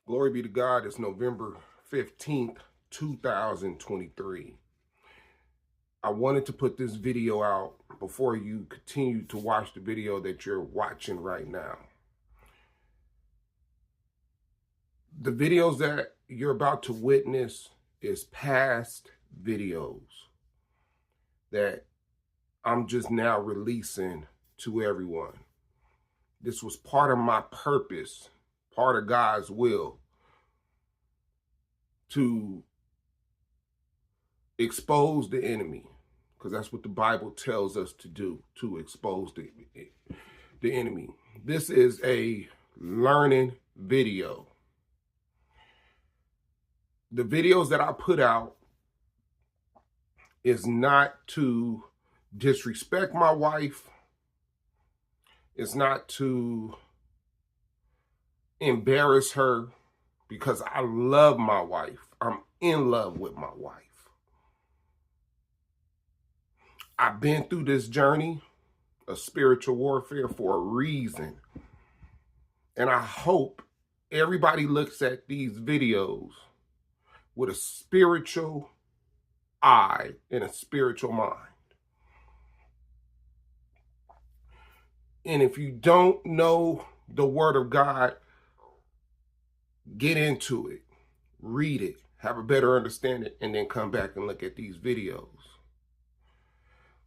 Glory be to God. It's November 15th, 2023. I wanted to put this video out before you continue to watch the video that you're watching right now. The videos that you're about to witness is past videos that I'm just now releasing to everyone. This was part of my purpose, part of God's will, to expose the enemy, because that's what the Bible tells us to do, to expose the enemy. This is a learning video. The videos that I put out is not to disrespect my wife. It's not to embarrass her, because I love my wife. I'm in love with my wife. I've been through this journey of spiritual warfare for a reason. And I hope everybody looks at these videos with a spiritual eye and a spiritual mind. And if you don't know the Word of God, get into it, read it, have a better understanding, and then come back and look at these videos.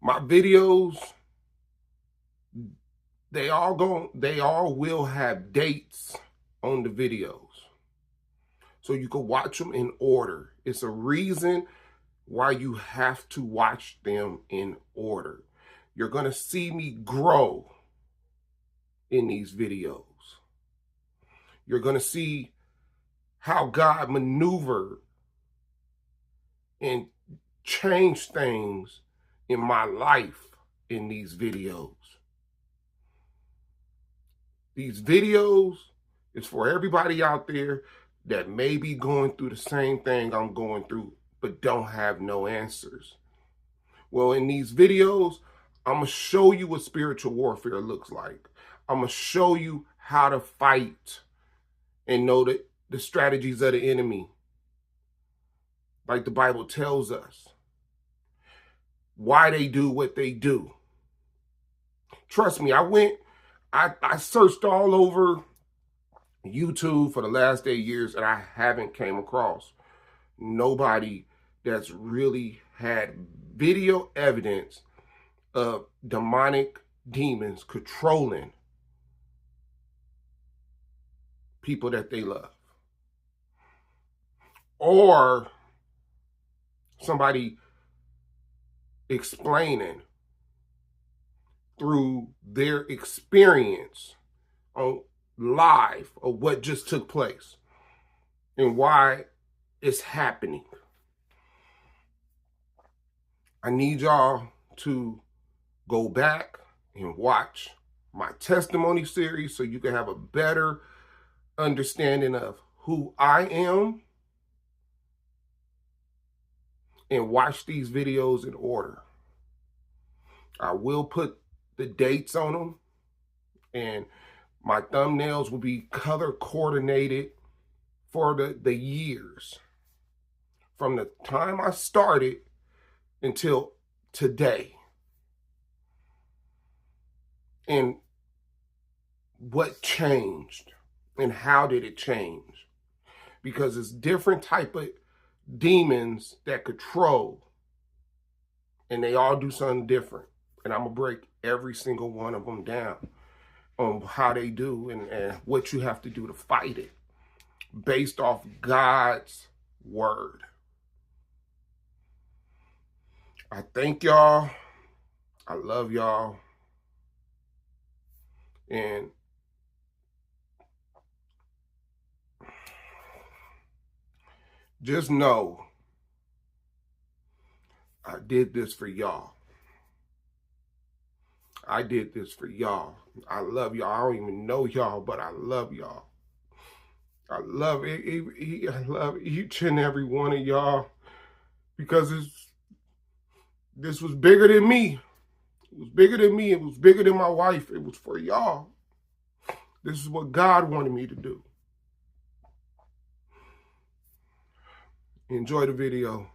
My videos, they all will have dates on the videos, so you can watch them in order. It's a reason why you have to watch them in order. You're going to see me grow in these videos. You're going to see how God maneuvered and changed things in my life in these videos. These videos is for everybody out there that may be going through the same thing I'm going through, but don't have no answers. Well, in these videos, I'm going to show you what spiritual warfare looks like. I'm going to show you how to fight and know that the strategies of the enemy, like the Bible tells us, why they do what they do. Trust me, I searched all over YouTube for the last 8 years, and I haven't came across nobody that's really had video evidence of demonic demons controlling people that they love, or somebody explaining through their experience on live of what just took place and why it's happening. I need y'all to go back and watch my testimony series so you can have a better understanding of who I am, and watch these videos in order. I will put the dates on them, and my thumbnails will be color coordinated for the years from the time I started until today, and what changed and how did it change, because it's different type of demons that control, and they all do something different, and I'm gonna break every single one of them down on how they do and what you have to do to fight it based off God's word. I thank y'all. I love y'all. And just know I did this for y'all. I did this for y'all. I love y'all. I don't even know y'all, but I love y'all. I love it. I love each and every one of y'all, because this was bigger than me. It was bigger than me. It was bigger than my wife. It was for y'all. This is what God wanted me to do. Enjoy the video.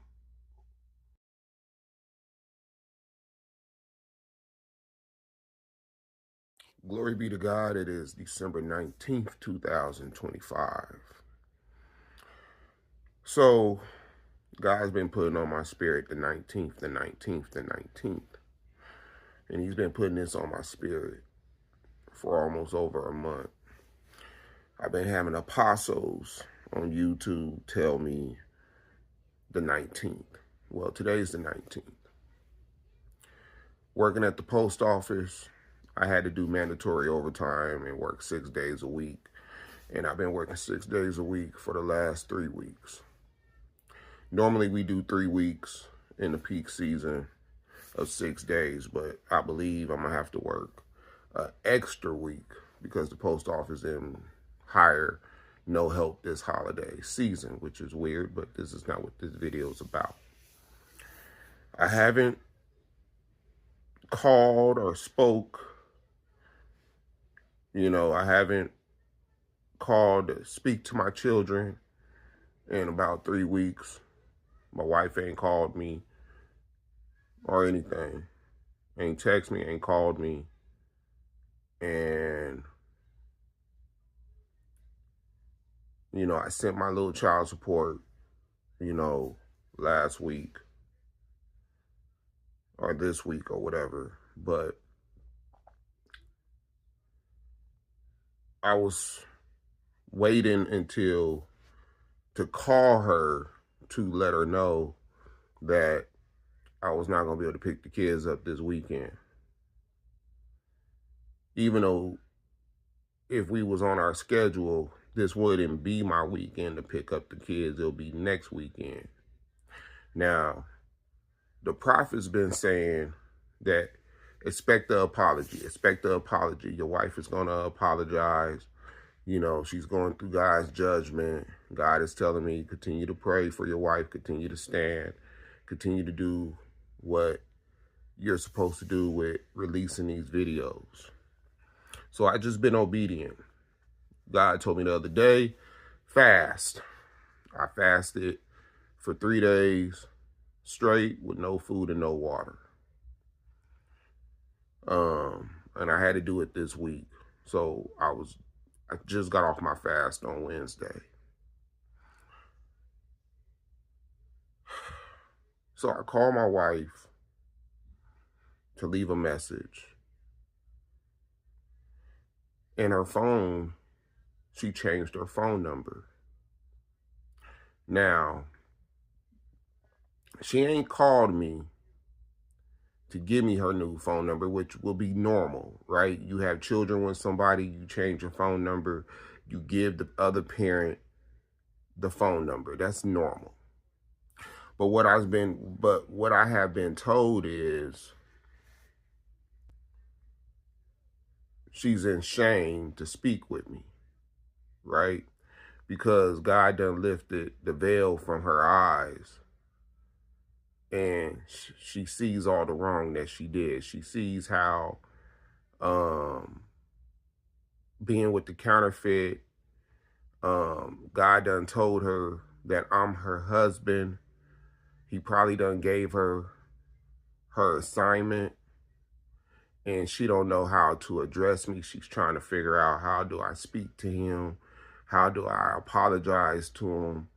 Glory be to God. It is December 19th, 2025. So, God's been putting on my spirit the 19th, the 19th, the 19th. And he's been putting this on my spirit for almost over a month. I've been having apostles on YouTube tell me the 19th. Well, today's the 19th. Working at the post office, I had to do mandatory overtime and work 6 days a week. And I've been working 6 days a week for the last 3 weeks. Normally we do 3 weeks in the peak season of 6 days, but I believe I'm gonna have to work an extra week because the post office didn't hire no help this holiday season, which is weird, but this is not what this video is about. I haven't called or spoke, I haven't called to speak to my children in about 3 weeks. My wife ain't called me or anything, ain't text me, ain't called me. And, I sent my little child support, last week or this week or whatever. But I was waiting to call her to let her know that I was not going to be able to pick the kids up this weekend. Even though if we was on our schedule, this wouldn't be my weekend to pick up the kids. It'll be next weekend. Now, the prophet's been saying that expect the apology. Expect the apology. Your wife is going to apologize. She's going through God's judgment. God is telling me, continue to pray for your wife. Continue to stand. Continue to do what you're supposed to do with releasing these videos. So I just been obedient. God told me the other day, fast. I fasted for 3 days straight with no food and no water. And I had to do it this week. So I just got off my fast on Wednesday. So I called my wife to leave a message. And her phone, she changed her phone number. Now, she ain't called me to give me her new phone number, which will be normal, right? You have children with somebody, you change your phone number, you give the other parent the phone number. That's normal. But what I have been told is she's in shame to speak with me, right? Because God done lifted the veil from her eyes. And she sees all the wrong that she did. She sees how being with the counterfeit, God done told her that I'm her husband. He probably done gave her assignment, and she don't know how to address me. She's trying to figure out, how do I speak to him? How do I apologize to him?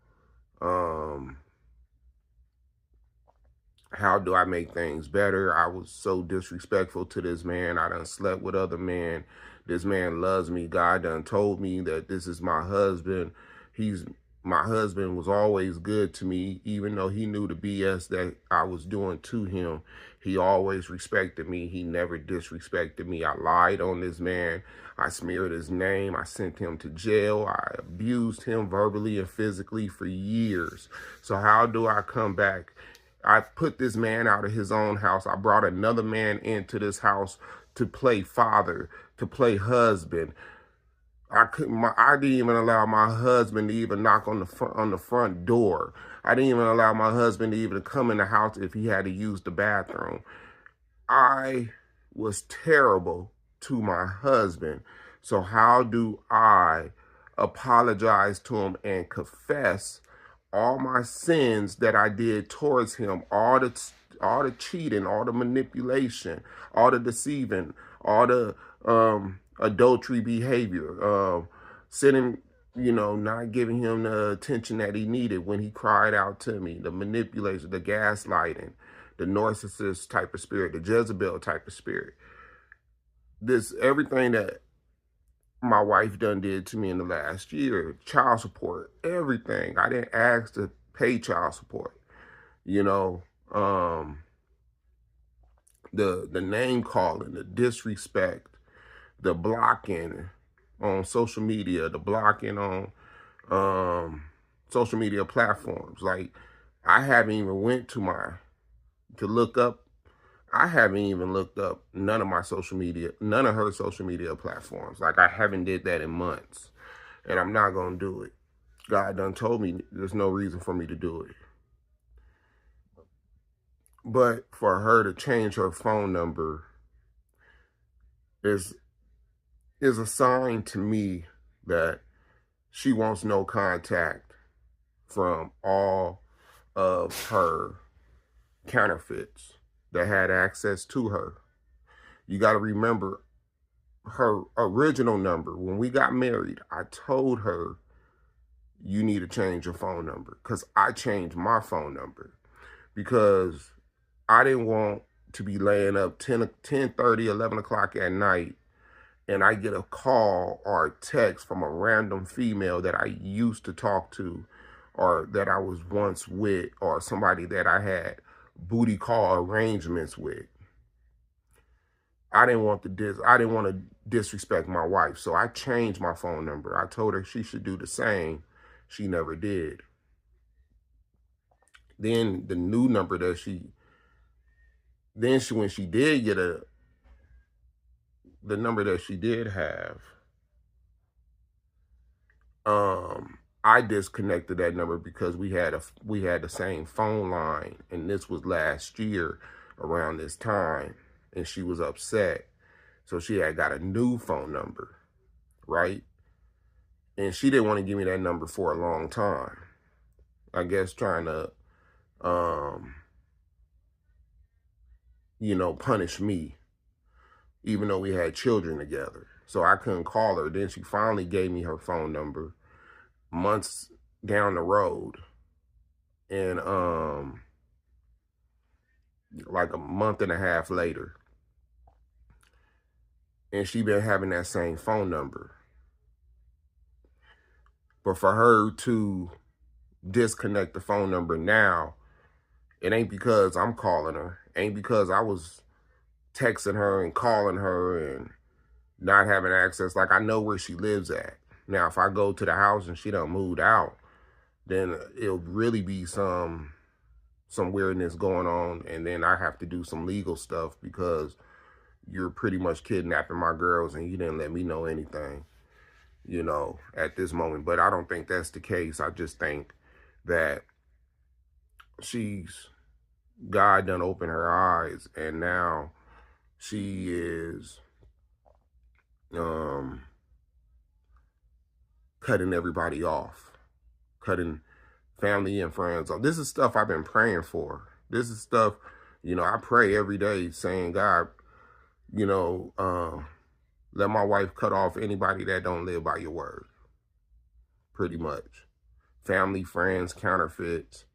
How do I make things better? I was so disrespectful to this man. I done slept with other men. This man loves me. God done told me that this is my husband. My husband was always good to me, even though he knew the BS that I was doing to him. He always respected me. He never disrespected me. I lied on this man. I smeared his name. I sent him to jail. I abused him verbally and physically for years. So how do I come back? I put this man out of his own house. I brought another man into this house to play father, to play husband. I didn't even allow my husband to even knock on the front door. I didn't even allow my husband to even come in the house if he had to use the bathroom. I was terrible to my husband. So how do I apologize to him and confess all my sins that I did towards him, all the cheating, all the manipulation, all the deceiving, all the adultery behavior, sitting, not giving him the attention that he needed when he cried out to me, the manipulation, the gaslighting, the narcissist type of spirit, the Jezebel type of spirit. This, everything that my wife done did to me in the last year, child support, everything. I didn't ask to pay child support, the name calling, the disrespect, the blocking on social media, the blocking on social media platforms. Like, I haven't even went to look up. I haven't even looked up none of her social media platforms. Like, I haven't did that in months, and I'm not gonna do it. God done told me there's no reason for me to do it. But for her to change her phone number is a sign to me that she wants no contact from all of her counterfeits that had access to her. You got to remember her original number. When we got married, I told her, you need to change your phone number, because I changed my phone number because I didn't want to be laying up 10:30, 11 o'clock at night, and I get a call or a text from a random female that I used to talk to, or that I was once with, or somebody that I had booty call arrangements with. I didn't want to disrespect my wife, so I changed my phone number. I told her she should do the same. She never did. Then the new number that when she did get the number that she did have, I disconnected that number because we had the same phone line, and this was last year around this time, and she was upset. So she had got a new phone number, right? And she didn't want to give me that number for a long time. I guess trying to, punish me, even though we had children together. So I couldn't call her. Then she finally gave me her phone number months down the road. And like a month and a half later. And she been having that same phone number. But for her to disconnect the phone number now, it ain't because I'm calling her. Ain't because I was texting her and calling her and not having access. Like, I know where she lives at. Now, if I go to the house and she done moved out, then it'll really be some weirdness going on, and then I have to do some legal stuff because you're pretty much kidnapping my girls and you didn't let me know anything, at this moment. But I don't think that's the case. I just think that God done opened her eyes, and now she is cutting everybody off, cutting family and friends off. This is stuff I've been praying for. This is stuff, I pray every day saying, God, let my wife cut off anybody that don't live by your word. Pretty much. Family, friends, counterfeits,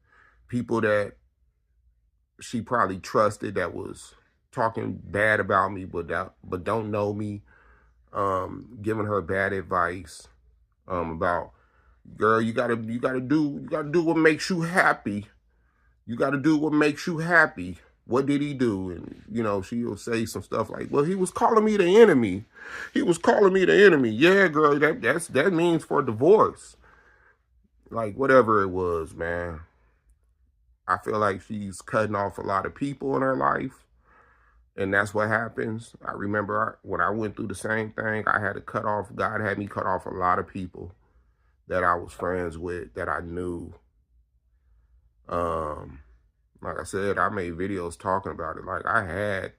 people that she probably trusted that was talking bad about me, but don't know me, giving her bad advice, about, girl, you gotta do what makes you happy. You gotta do what makes you happy. What did he do? And, she'll say some stuff like, well, he was calling me the enemy. He was calling me the enemy. Yeah, girl, that means for divorce. Like, whatever it was, man. I feel like she's cutting off a lot of people in her life. And that's what happens. I remember when I went through the same thing, God had me cut off a lot of people that I was friends with, that I knew. Like I said, I made videos talking about it. Like, I had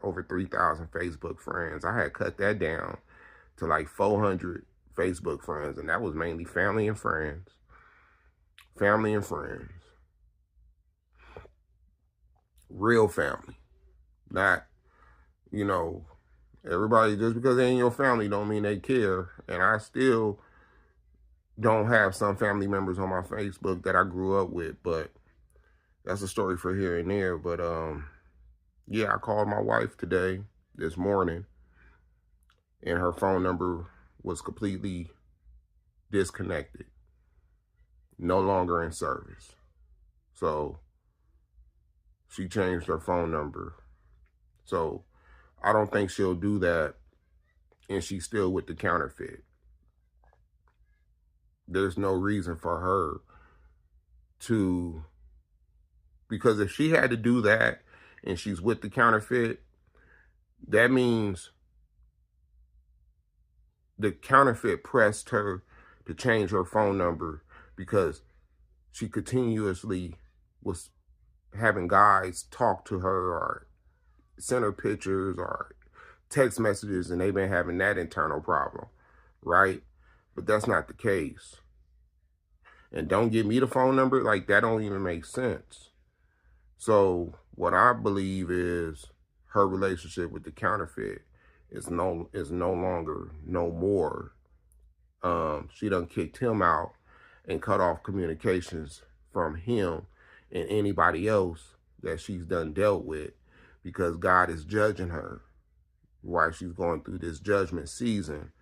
over 3,000 Facebook friends. I had cut that down to like 400 Facebook friends, and that was mainly family and friends. family and friends. Real family. Not, you know, everybody, just because they ain't your family don't mean they care. And I still don't have some family members on my Facebook that I grew up with, but that's a story for here and there. But yeah, I called my wife today, this morning, and her phone number was completely disconnected, no longer in service. So she changed her phone number. So I don't think she'll do that, and she's still with the counterfeit. There's no reason for her to, because if she had to do that and she's with the counterfeit, that means the counterfeit pressed her to change her phone number because she continuously was having guys talk to her or send her pictures or text messages, and they've been having that internal problem, right? But that's not the case. And don't give me the phone number, like that don't even make sense. So what I believe is her relationship with the counterfeit is no longer, no more. She done kicked him out and cut off communications from him and anybody else that she's done dealt with, because God is judging her while she's going through this judgment season,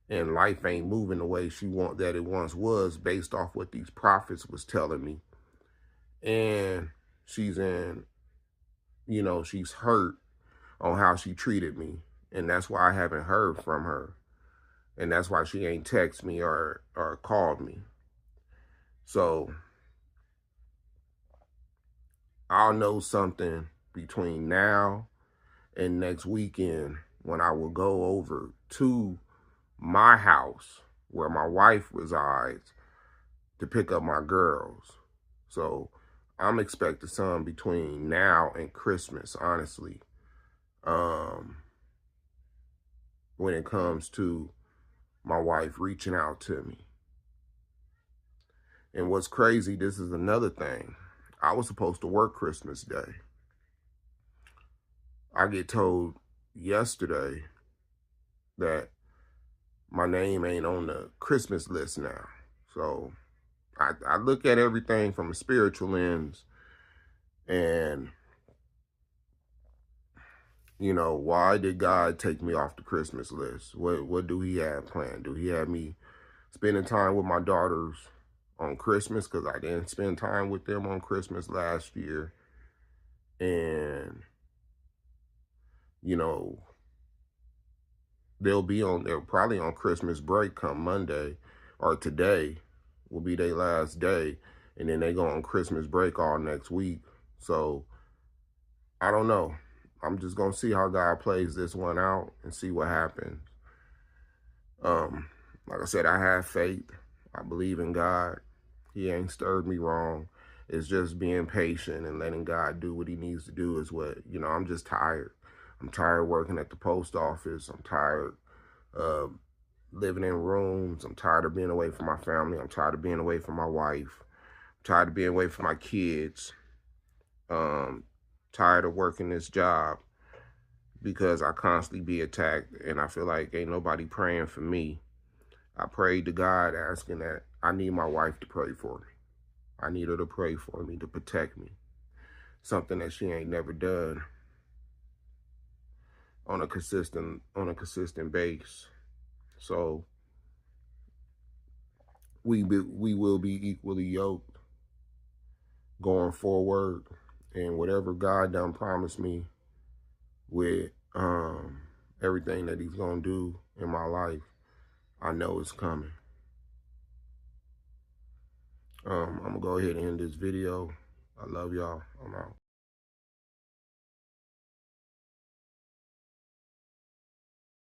and life ain't moving the way that it once was, based off what these prophets was telling me. And she's in, she's hurt on how she treated me, and that's why I haven't heard from her, and that's why she ain't text me or called me. So I'll know something between now and next weekend when I will go over to my house where my wife resides to pick up my girls. So I'm expecting some between now and Christmas, honestly, when it comes to my wife reaching out to me. And what's crazy, this is another thing. I was supposed to work Christmas Day. I get told yesterday that my name ain't on the Christmas list now. So I look at everything from a spiritual lens, and, why did God take me off the Christmas list? What do he have planned? Do he have me spending time with my daughters on Christmas? Because I didn't spend time with them on Christmas last year. And, they're probably on Christmas break come Monday, or today will be their last day. And then they go on Christmas break all next week. So I don't know. I'm just going to see how God plays this one out and see what happens. Like I said, I have faith. I believe in God. He ain't stirred me wrong. It's just being patient and letting God do what he needs to do is what, I'm just tired. I'm tired working at the post office. I'm tired of living in rooms. I'm tired of being away from my family. I'm tired of being away from my wife. I'm tired of being away from my kids. Tired of working this job because I constantly be attacked, and I feel like ain't nobody praying for me. I prayed to God asking that I need my wife to pray for me. I need her to pray for me, to protect me. Something that she ain't never done on a consistent base. So we will be equally yoked going forward, and whatever God done promised me with everything that he's gonna do in my life, I know it's coming. I'm gonna go ahead and end this video. I love y'all. I'm out.